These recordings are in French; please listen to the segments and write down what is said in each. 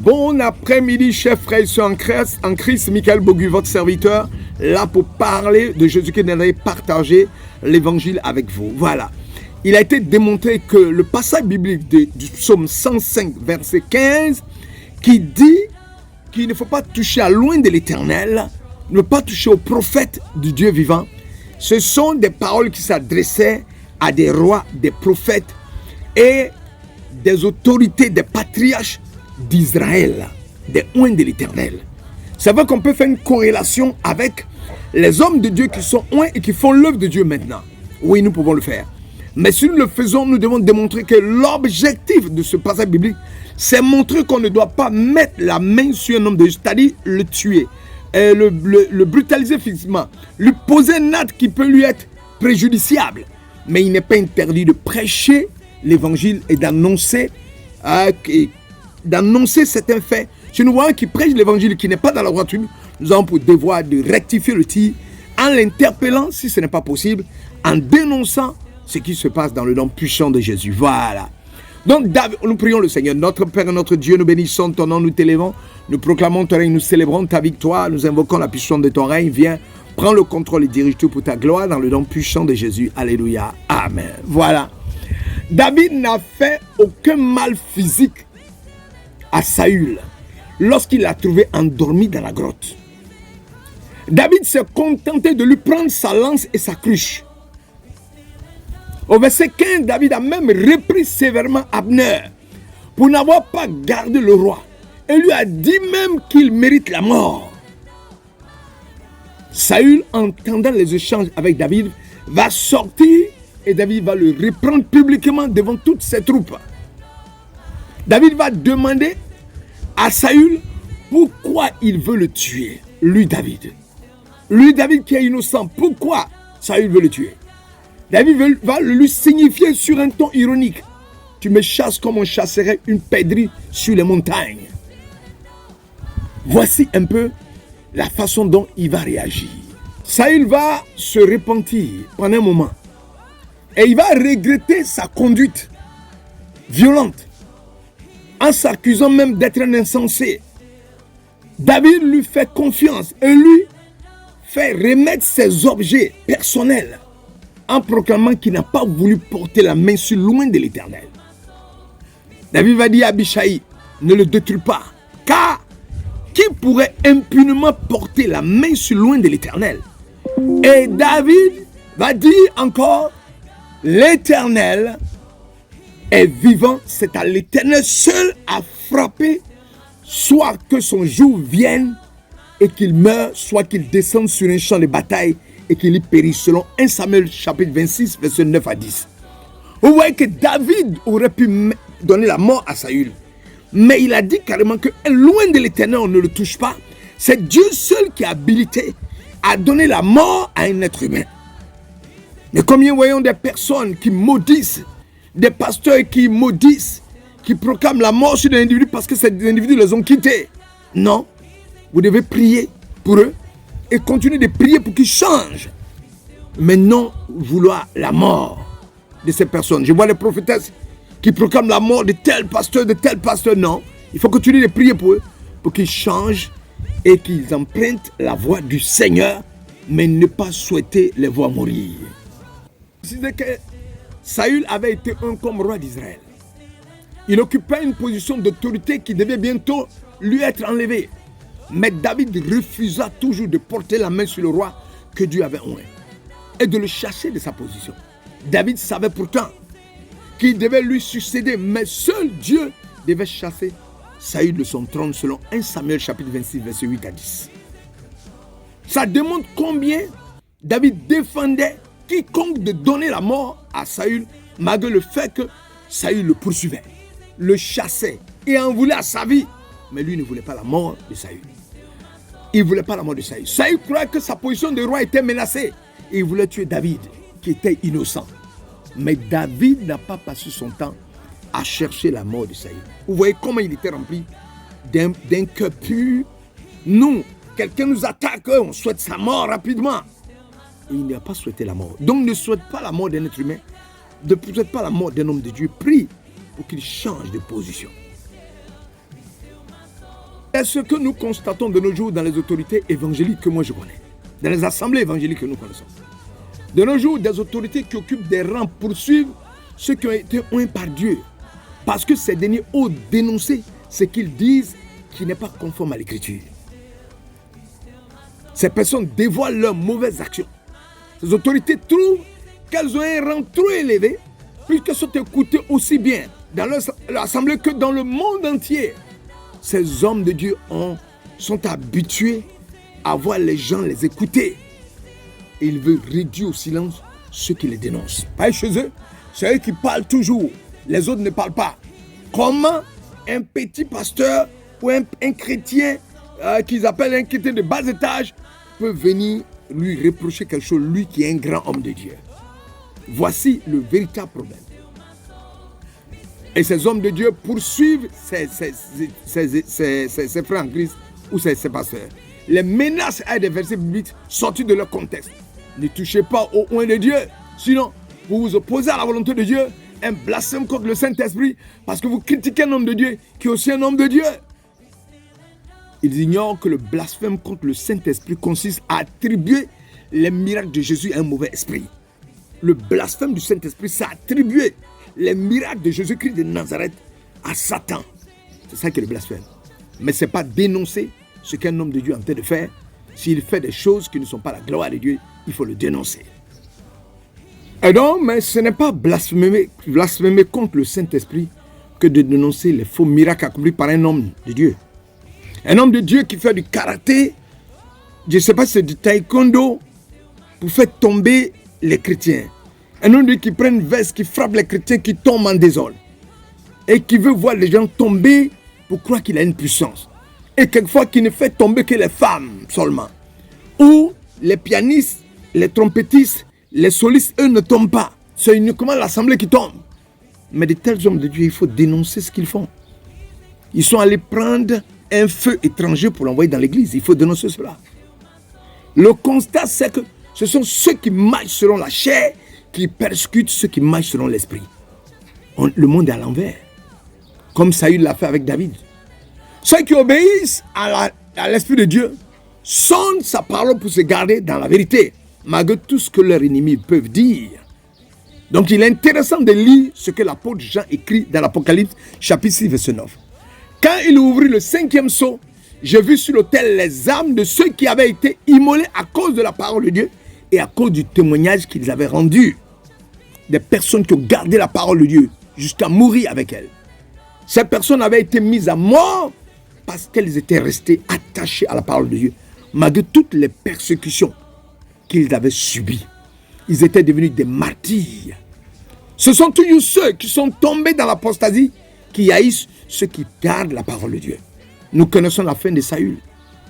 Bon après-midi, chers frères et sœurs en Christ, Michael Bogu, votre serviteur, là pour parler de Jésus-Christ et partager l'évangile avec vous. Voilà. Il a été démontré que le passage biblique du psaume 105, verset 15, qui dit qu'il ne faut pas toucher à loin de l'Éternel, ne pas toucher aux prophètes du Dieu vivant, ce sont des paroles qui s'adressaient à des rois, des prophètes et des autorités, des patriarches d'Israël, des oints de l'Éternel. C'est vrai qu'on peut faire une corrélation avec les hommes de Dieu qui sont oints et qui font l'œuvre de Dieu maintenant. Oui, nous pouvons le faire. Mais si nous le faisons, nous devons démontrer que l'objectif de ce passage biblique, c'est montrer qu'on ne doit pas mettre la main sur un homme de Dieu, c'est-à-dire le tuer, le brutaliser physiquement, lui poser un acte qui peut lui être préjudiciable. Mais il n'est pas interdit de prêcher l'évangile et d'annoncer certains faits. Si nous voyons qui prêche l'évangile qui n'est pas dans la droiture, nous avons pour devoir de rectifier le tir en l'interpellant si ce n'est pas possible, en dénonçant ce qui se passe dans le nom puissant de Jésus. Voilà. Donc, nous prions le Seigneur. Notre Père et notre Dieu, nous bénissons ton nom, nous t'élévons, nous proclamons ton règne, nous célébrons ta victoire, nous invoquons la puissance de ton règne. Viens, prends le contrôle et dirige tout pour ta gloire dans le nom puissant de Jésus. Alléluia. Amen. Voilà. David n'a fait aucun mal physique à Saül lorsqu'il l'a trouvé endormi dans la grotte. David s'est contenté de lui prendre sa lance et sa cruche. Au verset 15, David a même repris sévèrement Abner pour n'avoir pas gardé le roi et lui a dit même qu'il mérite la mort. Saül, entendant les échanges avec David, va sortir et David va le reprendre publiquement devant toutes ses troupes. David va demander à Saül pourquoi il veut le tuer. Lui, David qui est innocent, pourquoi Saül veut le tuer? David va le lui signifier sur un ton ironique. Tu me chasses comme on chasserait une perdrix sur les montagnes. Voici un peu la façon dont il va réagir. Saül va se repentir pendant un moment. Et il va regretter sa conduite violente, en s'accusant même d'être un insensé. David lui fait confiance et lui fait remettre ses objets personnels en proclamant qu'il n'a pas voulu porter la main sur loin de l'Éternel. David va dire à Abishai, ne le détruis pas, car qui pourrait impunément porter la main sur loin de l'Éternel? Et David va dire encore, l'Éternel est vivant, c'est à l'Éternel seul à frapper, soit que son jour vienne et qu'il meure, soit qu'il descende sur un champ de bataille et qu'il y périsse, selon 1 Samuel chapitre 26, verset 9 à 10. Vous voyez que David aurait pu donner la mort à Saül, mais il a dit carrément que loin de l'Éternel, on ne le touche pas. C'est Dieu seul qui est habilité à donner la mort à un être humain. Mais combien voyons des personnes qui maudissent, des pasteurs qui maudissent, qui proclament la mort sur des individus parce que ces individus les ont quittés. Non, vous devez prier pour eux et continuer de prier pour qu'ils changent. Mais non vouloir la mort de ces personnes. Je vois les prophétesses qui proclament la mort de tel pasteur, Non, il faut continuer de prier pour eux, pour qu'ils changent et qu'ils empruntent la voie du Seigneur, mais ne pas souhaiter les voir mourir. C'est que Saül avait été un comme roi d'Israël. Il occupait une position d'autorité qui devait bientôt lui être enlevée. Mais David refusa toujours de porter la main sur le roi que Dieu avait oint et de le chasser de sa position. David savait pourtant qu'il devait lui succéder, mais seul Dieu devait chasser Saül de son trône selon 1 Samuel chapitre 26, verset 8 à 10. Ça démontre combien David défendait quiconque de donner la mort à Saül, malgré le fait que Saül le poursuivait, le chassait et en voulait à sa vie. Mais lui ne voulait pas la mort de Saül. Il ne voulait pas la mort de Saül. Saül croyait que sa position de roi était menacée. Et il voulait tuer David, qui était innocent. Mais David n'a pas passé son temps à chercher la mort de Saül. Vous voyez comment il était rempli d'un cœur pur. Nous, quelqu'un nous attaque, on souhaite sa mort rapidement. Et il n'a pas souhaité la mort. Donc ne souhaite pas la mort d'un être humain. Ne souhaite pas la mort d'un homme de Dieu. Prie pour qu'il change de position. est ce que nous constatons de nos jours dans les autorités évangéliques que moi je connais, dans les assemblées évangéliques que nous connaissons. De nos jours, des autorités qui occupent des rangs poursuivent ceux qui ont été oints par Dieu, parce que ces derniers osent dénoncer ce qu'ils disent qui n'est pas conforme à l'Écriture. Ces personnes dévoilent leurs mauvaises actions. Ces autorités trouvent qu'elles ont un rang trop élevé, puisqu'elles sont écoutées aussi bien dans l'assemblée que dans le monde entier. Ces hommes de Dieu sont habitués à voir les gens les écouter. Et ils veulent réduire au silence ceux qui les dénoncent. Pas chez eux, c'est eux qui parlent toujours. Les autres ne parlent pas. Comment un petit pasteur ou un chrétien qu'ils appellent un chrétien de bas étage peut venir lui reprocher quelque chose, lui qui est un grand homme de Dieu? Voici le véritable problème. Et ces hommes de Dieu poursuivent ces frères en Christ ou ces pasteurs. Les menaces à des versets bibliques sortis de leur contexte. Ne touchez pas au oint de Dieu, sinon vous vous opposez à la volonté de Dieu, un blasphème contre le Saint-Esprit, parce que vous critiquez un homme de Dieu qui est aussi un homme de Dieu. Ils ignorent que le blasphème contre le Saint-Esprit consiste à attribuer les miracles de Jésus à un mauvais esprit. Le blasphème du Saint-Esprit, c'est attribuer les miracles de Jésus-Christ de Nazareth à Satan. C'est ça qui est le blasphème. Mais ce n'est pas dénoncer ce qu'un homme de Dieu est en train de faire. S'il fait des choses qui ne sont pas la gloire de Dieu, il faut le dénoncer. Et donc, mais ce n'est pas blasphémer contre le Saint-Esprit que de dénoncer les faux miracles accomplis par un homme de Dieu. Un homme de Dieu qui fait du karaté, je ne sais pas si c'est du taekwondo, pour faire tomber les chrétiens. Un homme de Dieu qui prend une veste, qui frappe les chrétiens, qui tombent en désordre. Et qui veut voir les gens tomber pour croire qu'il a une puissance. Et quelquefois qui ne fait tomber que les femmes seulement. Ou les pianistes, les trompettistes, les solistes, eux ne tombent pas. C'est uniquement l'assemblée qui tombe. Mais de tels hommes de Dieu, il faut dénoncer ce qu'ils font. Ils sont allés prendre un feu étranger pour l'envoyer dans l'église. Il faut dénoncer cela. Le constat, c'est que ce sont ceux qui marchent selon la chair qui persécutent ceux qui marchent selon l'esprit. Le monde est à l'envers. Comme Saül l'a fait avec David. Ceux qui obéissent à l'Esprit de Dieu sondent sa parole pour se garder dans la vérité, malgré tout ce que leurs ennemis peuvent dire. Donc il est intéressant de lire ce que l'apôtre Jean écrit dans l'Apocalypse, chapitre 6, verset 9. Quand il ouvrit le 5e sceau, j'ai vu sur l'autel les âmes de ceux qui avaient été immolés à cause de la parole de Dieu et à cause du témoignage qu'ils avaient rendu. Des personnes qui ont gardé la parole de Dieu jusqu'à mourir avec elle. Ces personnes avaient été mises à mort parce qu'elles étaient restées attachées à la parole de Dieu, malgré toutes les persécutions qu'ils avaient subies. Ils étaient devenus des martyrs. Ce sont toujours ceux qui sont tombés dans l'apostasie qui haïssent ceux qui gardent la parole de Dieu. Nous connaissons la fin de Saül.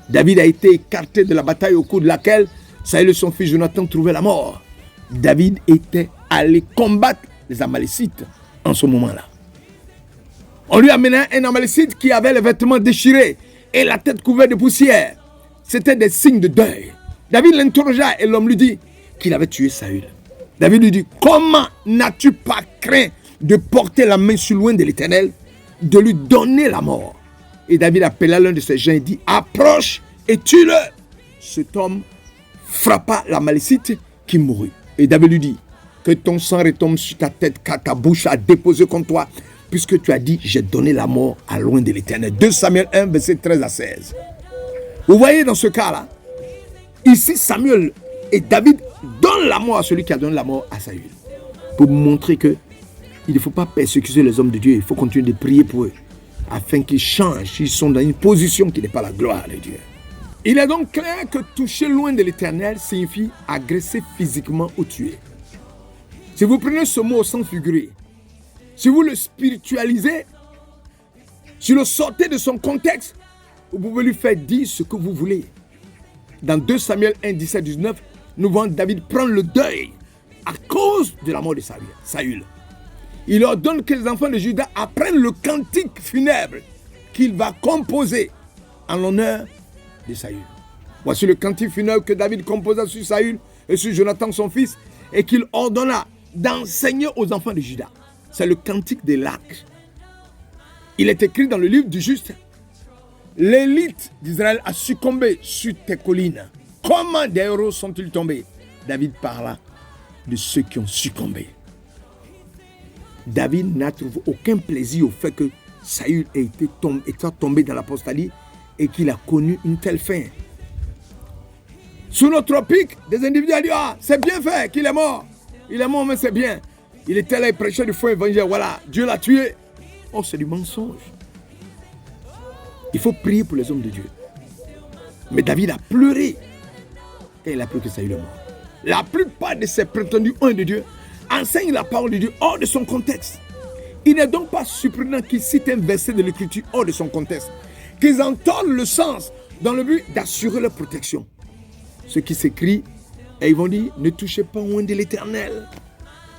David a été écarté de la bataille au cours de laquelle Saül et son fils Jonathan trouvaient la mort. David était allé combattre les Amalécites en ce moment-là. On lui amenait un Amalécite qui avait les vêtements déchirés et la tête couverte de poussière. C'était des signes de deuil. David l'interrogea et l'homme lui dit qu'il avait tué Saül. David lui dit: comment n'as-tu pas craint de porter la main sur loin de l'Éternel, de lui donner la mort? Et David appela l'un de ses gens et dit: approche et tue-le. Cet homme frappa l'Amalécite qui mourut. Et David lui dit: que ton sang retombe sur ta tête, car ta bouche a déposé contre toi, puisque tu as dit: j'ai donné la mort à loin de l'Éternel. 2 Samuel 1, verset 13 à 16. Vous voyez dans ce cas-là, ici Samuel et David donnent la mort à celui qui a donné la mort à Saül. Pour montrer que il ne faut pas persécuter les hommes de Dieu, il faut continuer de prier pour eux, afin qu'ils changent, ils sont dans une position qui n'est pas la gloire de Dieu. Il est donc clair que toucher loin de l'Éternel signifie agresser physiquement ou tuer. Si vous prenez ce mot au sens figuré, si vous le spiritualisez, si le sortez de son contexte, vous pouvez lui faire dire ce que vous voulez. Dans 2 Samuel 1, 17, 19, nous voyons David prendre le deuil à cause de la mort de Saül. Il ordonne que les enfants de Juda apprennent le cantique funèbre qu'il va composer en l'honneur de Saül. Voici le cantique funèbre que David composa sur Saül et sur Jonathan son fils, et qu'il ordonna d'enseigner aux enfants de Juda. C'est le cantique des lacs. Il est écrit dans le livre du juste. l'élite d'Israël a succombé sur tes collines. Comment des héros sont-ils tombés? David parla de ceux qui ont succombé. David n'a trouvé aucun plaisir au fait que Saül ait été tombé dans l'apostasie et qu'il a connu une telle fin. Sous nos tropiques, des individus ont dit, ah, c'est bien fait qu'il est mort. Il est mort, mais c'est bien. Il était là, il prêchait du faux évangile. Voilà, Dieu l'a tué. Oh, c'est du mensonge. Il faut prier pour les hommes de Dieu. Mais David a pleuré et il a appris que Saül est mort. La plupart de ces prétendus hommes de Dieu enseignent la parole de Dieu hors de son contexte. Il n'est donc pas surprenant qu'ils citent un verset de l'Écriture hors de son contexte, qu'ils entendent le sens dans le but d'assurer leur protection. Ceux qui s'écrient, et ils vont dire, ne touchez pas loin de l'Éternel.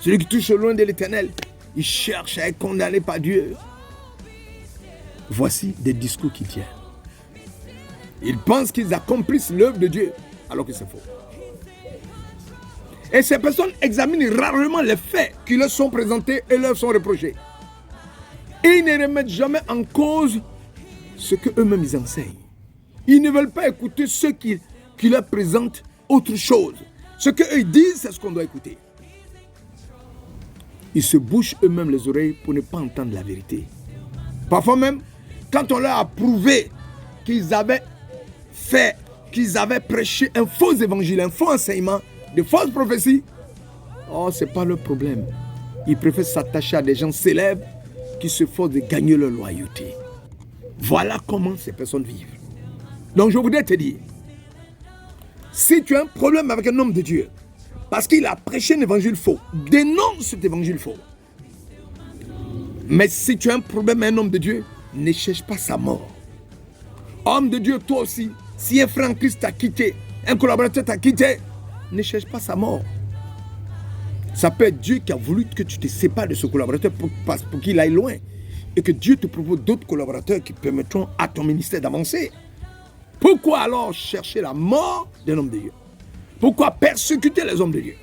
Celui qui touche loin de l'Éternel, il cherche à être condamné par Dieu. Voici des discours qui tiennent. Ils pensent qu'ils accomplissent l'œuvre de Dieu, alors que c'est faux. Et ces personnes examinent rarement les faits qui leur sont présentés et leur sont reprochés. Et ils ne remettent jamais en cause ce qu'eux-mêmes ils enseignent. Ils ne veulent pas écouter ceux qui leur présentent autre chose. Ce qu'eux disent, c'est ce qu'on doit écouter. Ils se bouchent eux-mêmes les oreilles pour ne pas entendre la vérité. Parfois même, quand on leur a prouvé qu'ils avaient prêché un faux évangile, un faux enseignement, de fausses prophéties, oh, ce n'est pas leur problème. Ils préfèrent s'attacher à des gens célèbres qui se forcent de gagner leur loyauté. Voilà comment ces personnes vivent. Donc je voudrais te dire, si tu as un problème avec un homme de Dieu, parce qu'il a prêché un évangile faux, dénonce cet évangile faux. Mais si tu as un problème avec un homme de Dieu, ne cherche pas sa mort. Homme de Dieu, toi aussi, si un frère en Christ t'a quitté, un collaborateur t'a quitté, ne cherche pas sa mort. Ça peut être Dieu qui a voulu que tu te sépares de ce collaborateur pour qu'il aille loin. Et que Dieu te propose d'autres collaborateurs qui permettront à ton ministère d'avancer. Pourquoi alors chercher la mort d'un homme de Dieu? Pourquoi persécuter les hommes de Dieu?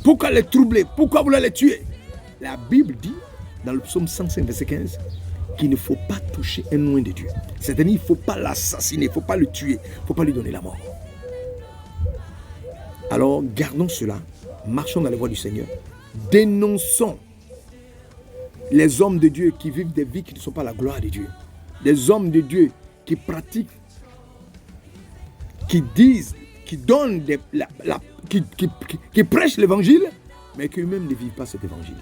Pourquoi les troubler? Pourquoi vouloir les tuer? La Bible dit, dans le psaume 105, verset 15, qu'il ne faut pas toucher un oint de Dieu. C'est-à-dire, il ne faut pas l'assassiner, il ne faut pas le tuer, il ne faut pas lui donner la mort. Alors, gardons cela, marchons dans la voie du Seigneur, dénonçons les hommes de Dieu qui vivent des vies qui ne sont pas la gloire de Dieu. Des hommes de Dieu qui pratiquent, qui disent, qui donnent, qui prêchent l'évangile, mais qui eux-mêmes ne vivent pas cet évangile.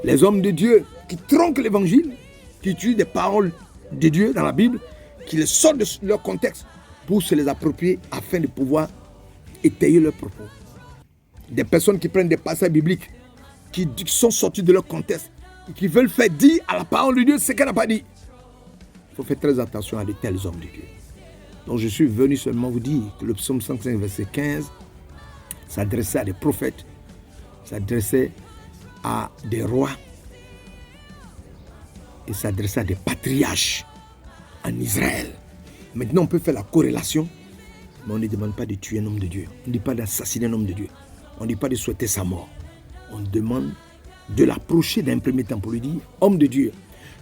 Les hommes de Dieu qui tronquent l'évangile, qui utilisent des paroles de Dieu dans la Bible, qui les sortent de leur contexte pour se les approprier afin de pouvoir étayer leurs propos. Des personnes qui prennent des passages bibliques, qui sont sortis de leur contexte, et qui veulent faire dire à la parole de Dieu ce qu'elle n'a pas dit. Il faut faire très attention à de tels hommes de Dieu. Donc je suis venu seulement vous dire que le psaume 105, verset 15, s'adressait à des prophètes, s'adressait à des rois, et s'adressait à des patriarches en Israël. Maintenant, on peut faire la corrélation, mais on ne demande pas de tuer un homme de Dieu. On ne dit pas d'assassiner un homme de Dieu. On ne dit pas de souhaiter sa mort. On demande de l'approcher d'un premier temps pour lui dire, homme de Dieu,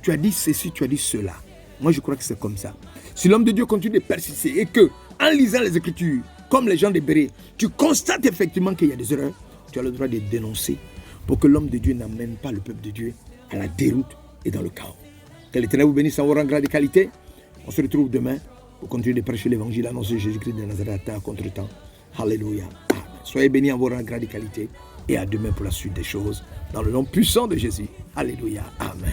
tu as dit ceci, tu as dit cela. Moi, je crois que c'est comme ça. Si l'homme de Dieu continue de persister et que, en lisant les Écritures, comme les gens de Béré, tu constates effectivement qu'il y a des erreurs, tu as le droit de dénoncer pour que l'homme de Dieu n'amène pas le peuple de Dieu à la déroute et dans le chaos. Que l'Éternel vous bénisse en vos rangs de qualité. On se retrouve demain pour continuer de prêcher l'évangile, annoncer Jésus-Christ de Nazareth à contre-temps. Alléluia. Amen. Soyez bénis en vos rangs de qualité et à demain pour la suite des choses. Dans le nom puissant de Jésus. Alléluia. Amen.